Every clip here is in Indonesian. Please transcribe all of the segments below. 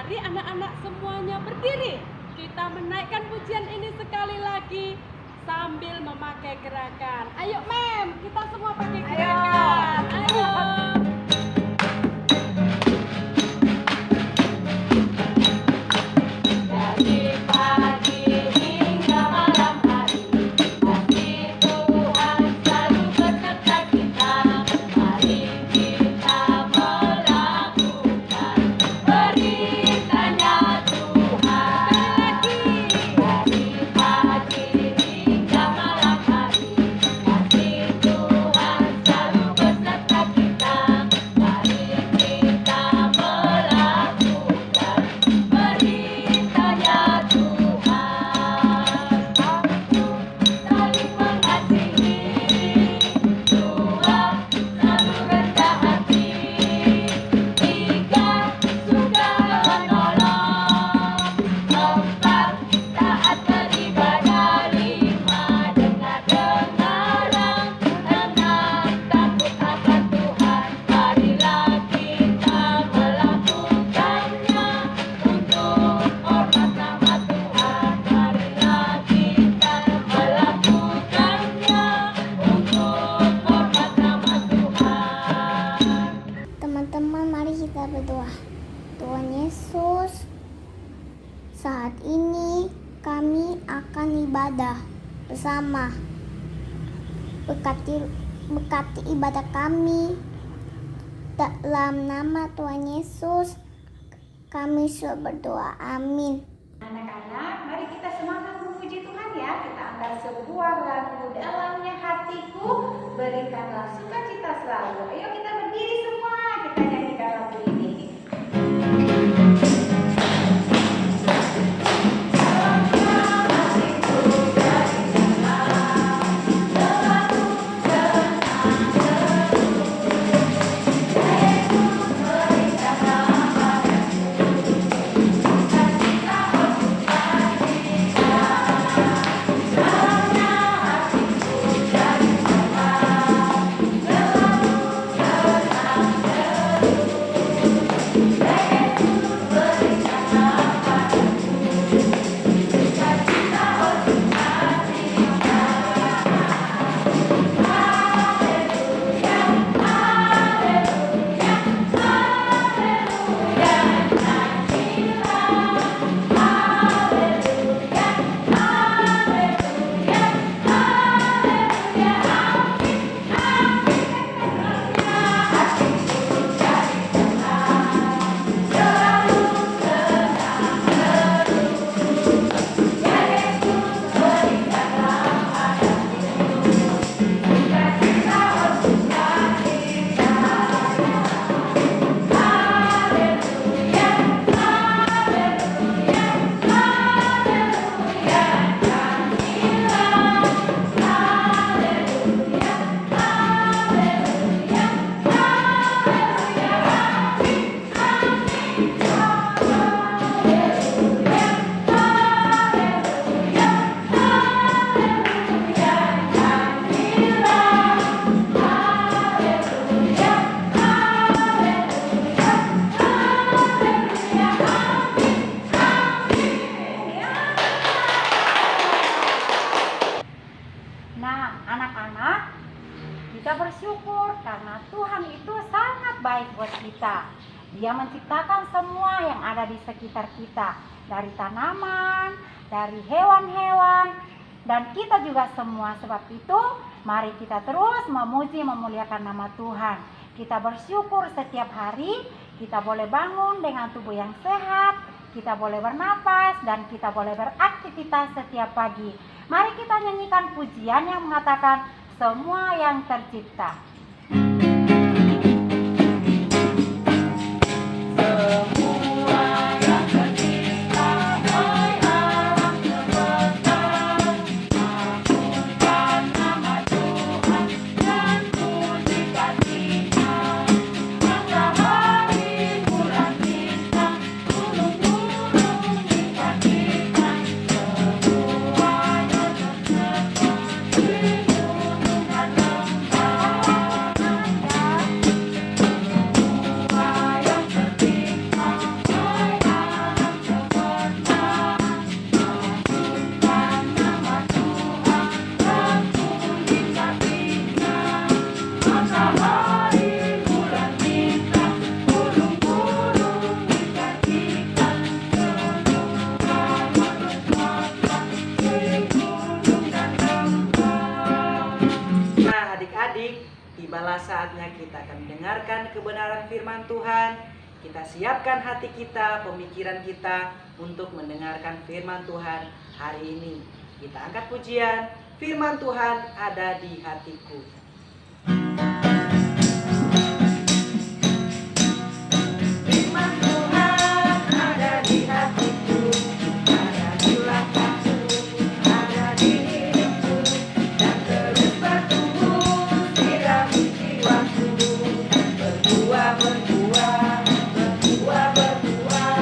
Mari anak-anak semuanya berdiri. Kita menaikkan pujian ini sekali lagi sambil memakai gerakan. Ayo Mem, kita semua pakai gerakan. Ayo. Teman-teman, mari kita berdoa. Tuhan Yesus, saat ini kami akan ibadah bersama. Berkati ibadah kami. Dalam nama Tuhan Yesus, kami sudah berdoa. Amin. Anak-anak, mari kita semangat memuji Tuhan ya. Kita angkat sebuah lagu dalamnya hatiku, berikanlah sukacita selalu. Ayo kita berdiri semua, kita nyanyikan lagu ini. Nah, anak-anak, kita bersyukur karena Tuhan itu sangat baik buat kita. Dia menciptakan semua yang ada di sekitar kita, dari tanaman, dari hewan-hewan, dan kita juga semua. Sebab itu, mari kita terus memuji memuliakan nama Tuhan. Kita bersyukur setiap hari, kita boleh bangun dengan tubuh yang sehat, kita boleh bernapas, dan kita boleh beraktivitas setiap pagi. Mari kita nyanyikan pujian yang mengatakan semua yang tercipta. mendengarkan firman Tuhan. Kita siapkan hati kita, pemikiran kita untuk mendengarkan firman Tuhan hari ini. Kita angkat pujian, firman Tuhan ada di hatiku. Firman Tuhan ada di hatiku, ada di langkahku, ada di hidupku, dan terus bertumbuh di dalam jiwaku. Berbuah, berbuah, berbuah, berbuah,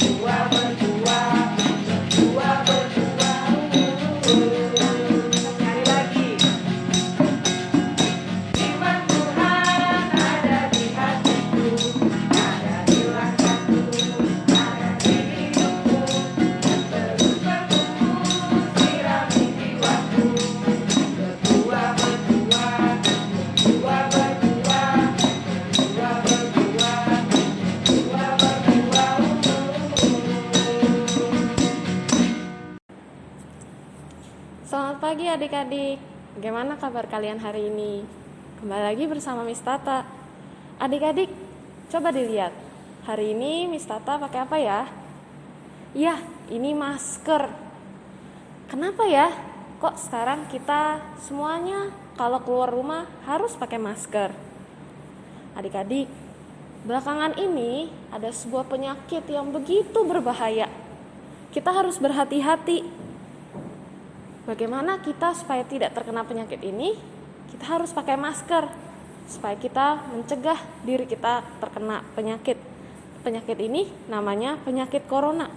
berbuah, berbuah, berbuah, berbuah. Sekali lagi. Firman Tuhan ada di hatiku, ada di langkahku, ada di hidupku, terus bertumbuh sirami jiwaku. Berbuah, berbuah, berbuah, berbuah, berbuah, berbuah, berbuah, berbuah. Selamat pagi adik-adik. Bagaimana kabar kalian hari ini? Kembali lagi bersama Miss Tata. Adik-adik, coba dilihat. Hari ini Miss Tata pakai apa ya? Iya, ini masker. Kenapa ya? Kok sekarang kita semuanya kalau keluar rumah harus pakai masker? Adik-adik, belakangan ini ada sebuah penyakit yang begitu berbahaya. Kita harus berhati-hati. Bagaimana kita supaya tidak terkena penyakit ini? Kita harus pakai masker supaya kita mencegah diri kita terkena penyakit. Penyakit ini namanya penyakit corona.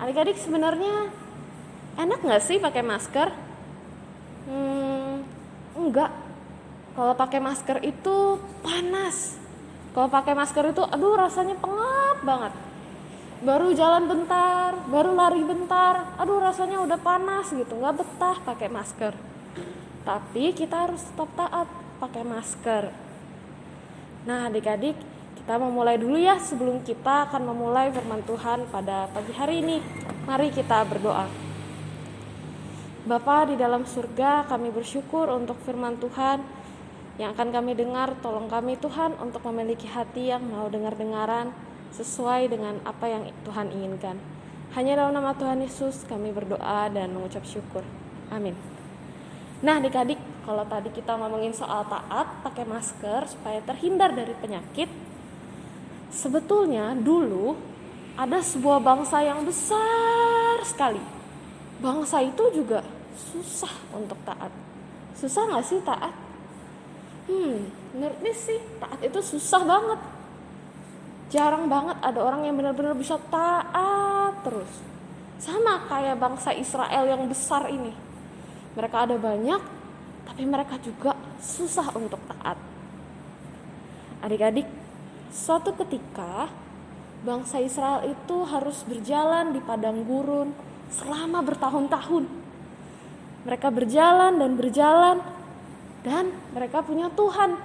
Adik-adik, sebenarnya enak nggak sih pakai masker? Enggak. Kalau pakai masker itu panas. Kalau pakai masker itu, aduh rasanya pengap banget. Baru jalan bentar, baru lari bentar, aduh rasanya udah panas gitu, nggak betah pakai masker. Tapi kita harus tetap taat pakai masker. Nah adik-adik, kita memulai dulu ya sebelum kita akan memulai firman Tuhan pada pagi hari ini. Mari kita berdoa. Bapa di dalam surga, kami bersyukur untuk firman Tuhan yang akan kami dengar. Tolong kami Tuhan untuk memiliki hati yang mau dengar-dengaran sesuai dengan apa yang Tuhan inginkan. Hanya dalam nama Tuhan Yesus kami berdoa dan mengucap syukur. Amin. Nah adik-adik, kalau tadi kita ngomongin soal taat pakai masker supaya terhindar dari penyakit, sebetulnya dulu ada sebuah bangsa yang besar sekali. Bangsa itu juga susah untuk taat. Susah gak sih taat? Menurut Miss sih taat itu susah banget. Jarang banget ada orang yang benar-benar bisa taat terus. Sama kayak bangsa Israel yang besar ini. Mereka ada banyak, tapi mereka juga susah untuk taat. Adik-adik, suatu ketika bangsa Israel itu harus berjalan di padang gurun selama bertahun-tahun. Mereka berjalan dan berjalan, dan mereka punya Tuhan.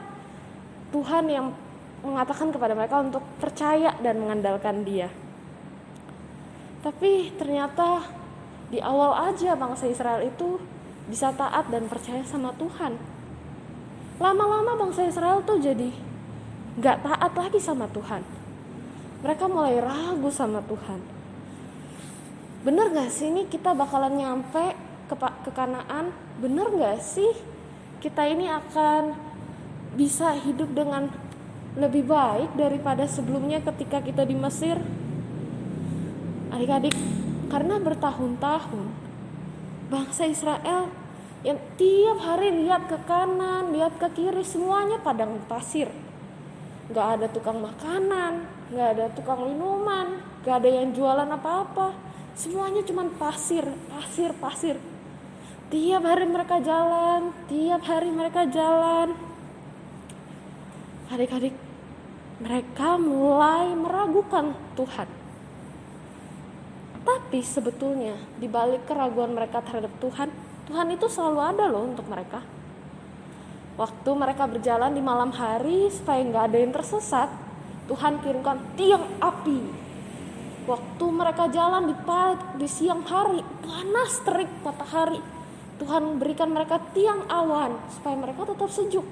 Tuhan yang mengatakan kepada mereka untuk percaya dan mengandalkan Dia. Tapi ternyata di awal aja bangsa Israel itu bisa taat dan percaya sama Tuhan. Lama-lama bangsa Israel tuh jadi gak taat lagi sama Tuhan. Mereka mulai ragu sama Tuhan. Bener gak sih ini kita bakalan nyampe ke Kanaan? Bener gak sih kita ini akan bisa hidup dengan lebih baik daripada sebelumnya ketika kita di Mesir? Adik-adik, karena bertahun-tahun bangsa Israel yang tiap hari lihat ke kanan, lihat ke kiri, semuanya padang pasir. Gak ada tukang makanan, gak ada tukang minuman, gak ada yang jualan apa-apa. Semuanya cuma pasir, pasir, pasir. Tiap hari mereka jalan, Adik-adik, mereka mulai meragukan Tuhan. Tapi sebetulnya di balik keraguan mereka terhadap Tuhan, Tuhan itu selalu ada loh untuk mereka. Waktu mereka berjalan di malam hari supaya gak ada yang tersesat, Tuhan kirimkan tiang api. Waktu mereka jalan di siang hari, panas terik matahari, Tuhan berikan mereka tiang awan supaya mereka tetap sejuk.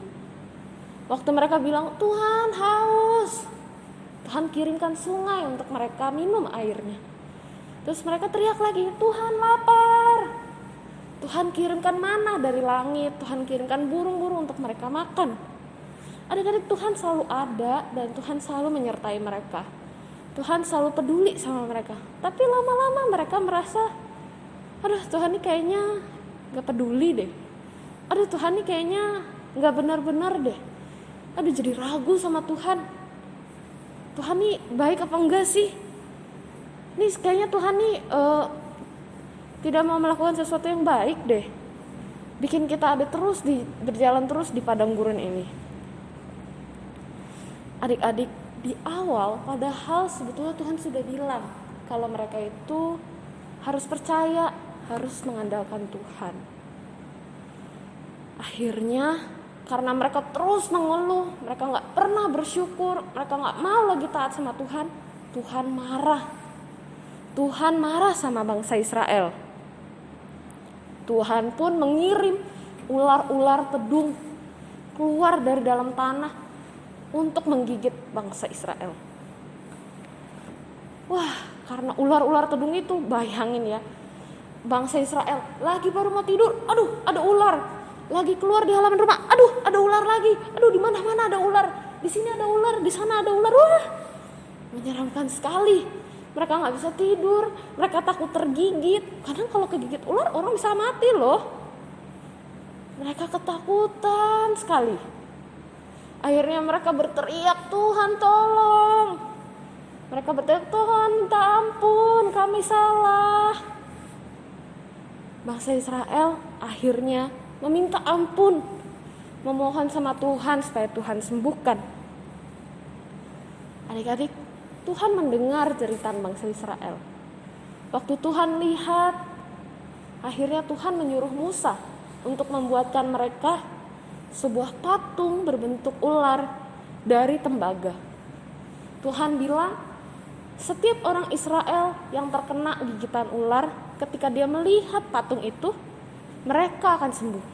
Waktu mereka bilang, Tuhan haus, Tuhan kirimkan sungai untuk mereka minum airnya. Terus mereka teriak lagi, Tuhan lapar. Tuhan kirimkan mana dari langit, Tuhan kirimkan burung-burung untuk mereka makan. Adik-adik, Tuhan selalu ada dan Tuhan selalu menyertai mereka. Tuhan selalu peduli sama mereka. Tapi lama-lama mereka merasa, aduh Tuhan ini kayaknya gak peduli deh. Aduh Tuhan ini kayaknya gak benar-benar deh. Aduh jadi ragu sama Tuhan. Tuhan nih baik apa enggak sih? Nih kayaknya Tuhan nih tidak mau melakukan sesuatu yang baik deh. Bikin kita ada terus berjalan terus di padang gurun ini. Adik-adik, di awal padahal sebetulnya Tuhan sudah bilang kalau mereka itu harus percaya, harus mengandalkan Tuhan. Akhirnya karena mereka terus mengeluh, mereka gak pernah bersyukur, mereka gak mau lagi taat sama Tuhan, Tuhan marah. Tuhan marah sama bangsa Israel. Tuhan pun mengirim ular-ular tedung keluar dari dalam tanah untuk menggigit bangsa Israel. Wah, karena ular-ular tedung itu, bayangin ya, bangsa Israel lagi baru mau tidur, aduh ada ular. Lagi keluar di halaman rumah, aduh ada ular lagi, aduh di mana-mana ada ular, di sini ada ular, di sana ada ular. Wah, menyeramkan sekali. Mereka nggak bisa tidur, mereka takut tergigit. Kadang kalau kegigit ular orang bisa mati loh. Mereka ketakutan sekali. Akhirnya mereka berteriak, Tuhan tolong. Mereka berteriak, Tuhan minta ampun, kami salah. Bangsa Israel akhirnya meminta ampun, memohon sama Tuhan supaya Tuhan sembuhkan. Adik-adik, Tuhan mendengar jeritan bangsa Israel. Waktu Tuhan lihat, akhirnya Tuhan menyuruh Musa untuk membuatkan mereka sebuah patung berbentuk ular dari tembaga. Tuhan bilang, setiap orang Israel yang terkena gigitan ular, ketika dia melihat patung itu, mereka akan sembuh.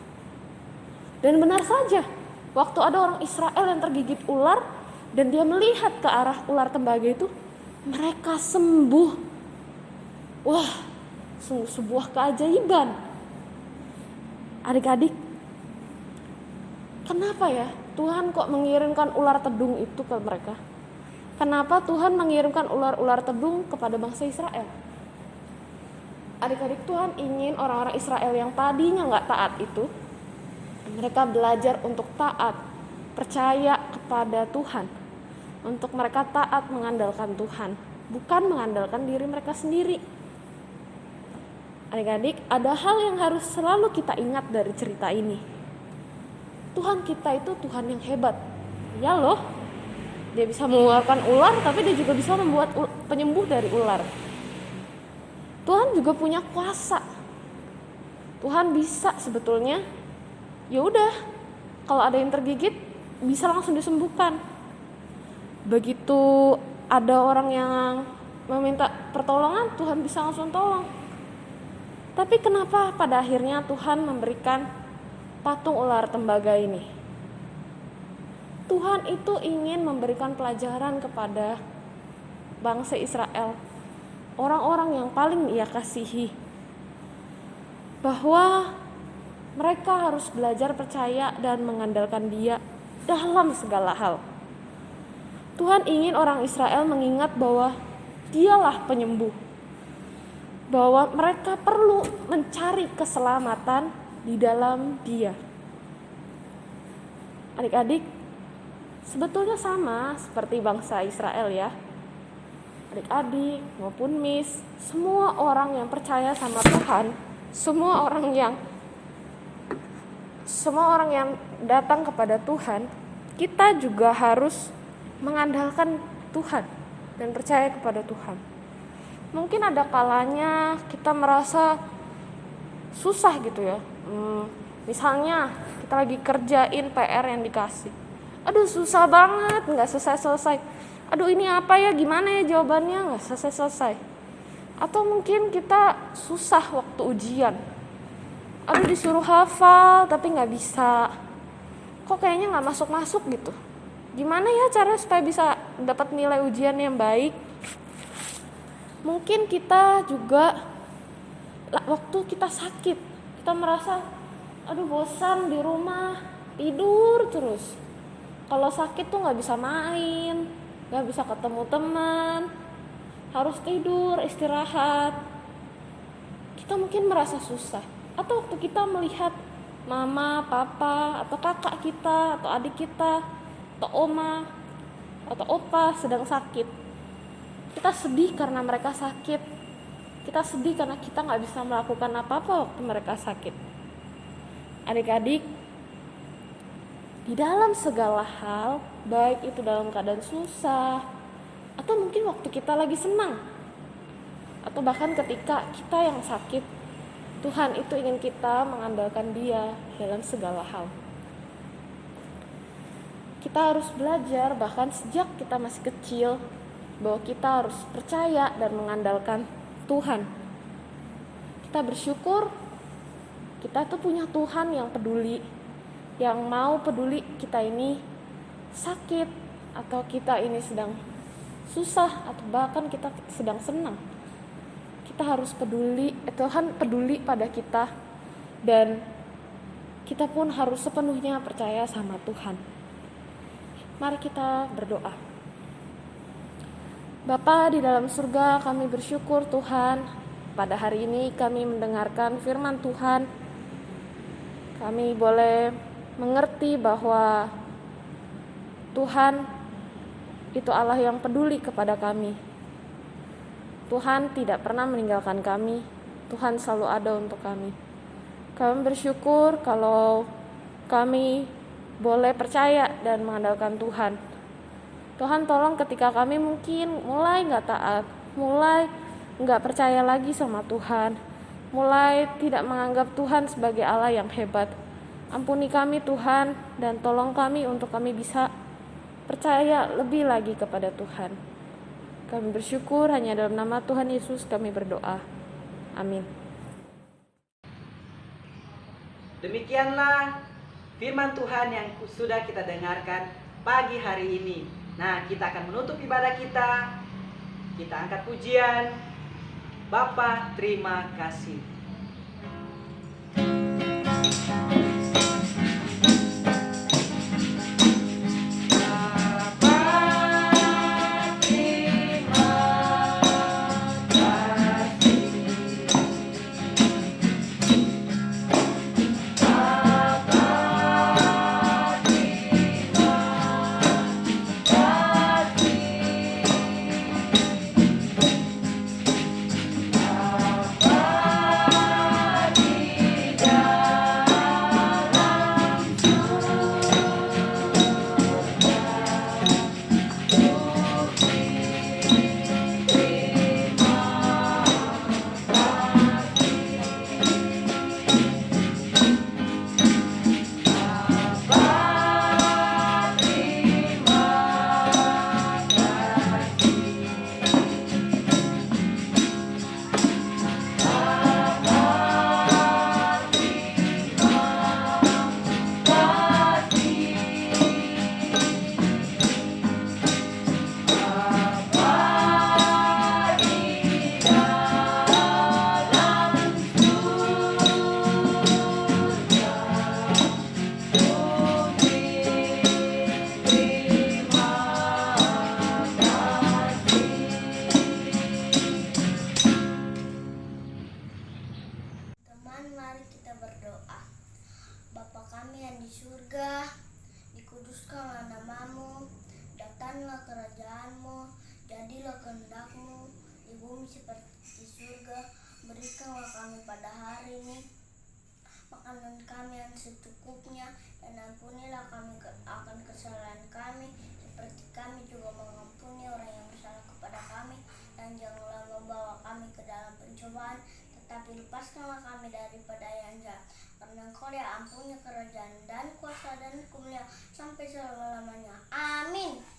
Dan benar saja, waktu ada orang Israel yang tergigit ular dan dia melihat ke arah ular tembaga itu, mereka sembuh. Wah, sungguh sebuah keajaiban. Adik-adik, kenapa ya Tuhan kok mengirimkan ular tedung itu ke mereka? Kenapa Tuhan mengirimkan ular-ular tedung kepada bangsa Israel? Adik-adik, Tuhan ingin orang-orang Israel yang tadinya gak taat itu, mereka belajar untuk taat, percaya kepada Tuhan, untuk mereka taat mengandalkan Tuhan, bukan mengandalkan diri mereka sendiri. Adik-adik, ada hal yang harus selalu kita ingat dari cerita ini. Tuhan kita itu Tuhan yang hebat. Ya loh, dia bisa mengeluarkan ular, tapi dia juga bisa membuat penyembuh dari ular. Tuhan juga punya kuasa. Tuhan bisa sebetulnya, ya udah, kalau ada yang tergigit bisa langsung disembuhkan. Begitu ada orang yang meminta pertolongan, Tuhan bisa langsung tolong. Tapi kenapa pada akhirnya Tuhan memberikan patung ular tembaga ini? Tuhan itu ingin memberikan pelajaran kepada bangsa Israel, orang-orang yang paling Ia kasihi, bahwa mereka harus belajar percaya dan mengandalkan Dia dalam segala hal. Tuhan ingin orang Israel mengingat bahwa Dialah penyembuh, bahwa mereka perlu mencari keselamatan di dalam Dia. Adik-adik, sebetulnya sama seperti bangsa Israel ya. Adik-adik maupun Miss, semua orang yang percaya sama Tuhan, semua orang yang datang kepada Tuhan, kita juga harus mengandalkan Tuhan dan percaya kepada Tuhan. Mungkin ada kalanya kita merasa susah gitu ya. Misalnya kita lagi kerjain PR yang dikasih. Aduh susah banget, gak selesai-selesai. Aduh ini apa ya, gimana ya jawabannya, gak selesai-selesai. Atau mungkin kita susah waktu ujian. Aduh disuruh hafal tapi gak bisa. kok kayaknya nggak masuk-masuk gitu. Gimana ya cara supaya bisa dapat nilai ujian yang baik? Mungkin kita juga waktu kita sakit, kita merasa aduh bosan di rumah, tidur terus. Kalau sakit tuh nggak bisa main, nggak bisa ketemu teman, harus tidur, istirahat. Kita mungkin merasa susah. Atau waktu kita melihat mama, papa, atau kakak kita, atau adik kita, atau oma, atau opa sedang sakit. Kita sedih karena mereka sakit. Kita sedih karena kita nggak bisa melakukan apa-apa waktu mereka sakit. Adik-adik, di dalam segala hal, baik itu dalam keadaan susah, atau mungkin waktu kita lagi senang, atau bahkan ketika kita yang sakit, Tuhan itu ingin kita mengandalkan Dia dalam segala hal. Kita harus belajar bahkan sejak kita masih kecil bahwa kita harus percaya dan mengandalkan Tuhan. Kita bersyukur kita tuh punya Tuhan yang peduli, yang mau peduli kita ini sakit atau kita ini sedang susah atau bahkan kita sedang senang. Kita harus peduli, Tuhan peduli pada kita, dan kita pun harus sepenuhnya percaya sama Tuhan. Mari kita berdoa. Bapa di dalam surga, kami bersyukur Tuhan, pada hari ini kami mendengarkan firman Tuhan. Kami boleh mengerti bahwa Tuhan itu Allah yang peduli kepada kami. Tuhan tidak pernah meninggalkan kami. Tuhan selalu ada untuk kami. Kami bersyukur kalau kami boleh percaya dan mengandalkan Tuhan. Tuhan tolong ketika kami mungkin mulai gak taat, mulai gak percaya lagi sama Tuhan, mulai tidak menganggap Tuhan sebagai Allah yang hebat. Ampuni kami Tuhan, dan tolong kami untuk kami bisa percaya lebih lagi kepada Tuhan. Kami bersyukur hanya dalam nama Tuhan Yesus kami berdoa. Amin. Demikianlah firman Tuhan yang sudah kita dengarkan pagi hari ini. Nah, kita akan menutup ibadah kita. Kita angkat pujian. Bapa, terima kasih. surga, dikuduskanlah namamu, datanglah kerajaanmu, jadilah kehendakmu di bumi seperti di surga. Berikanlah kami pada hari ini makanan kami yang secukupnya, dan ampunilah kami akan kesalahan kami, seperti kami juga mengampuni orang yang bersalah kepada kami, dan janganlah membawa kami ke dalam pencobaan, tetapi lepaskanlah kami daripada yang jahat. Karena Engkau ya ampunnya kerajaan dan kuasa dan hukumnya sampai selama-lamanya. Amin.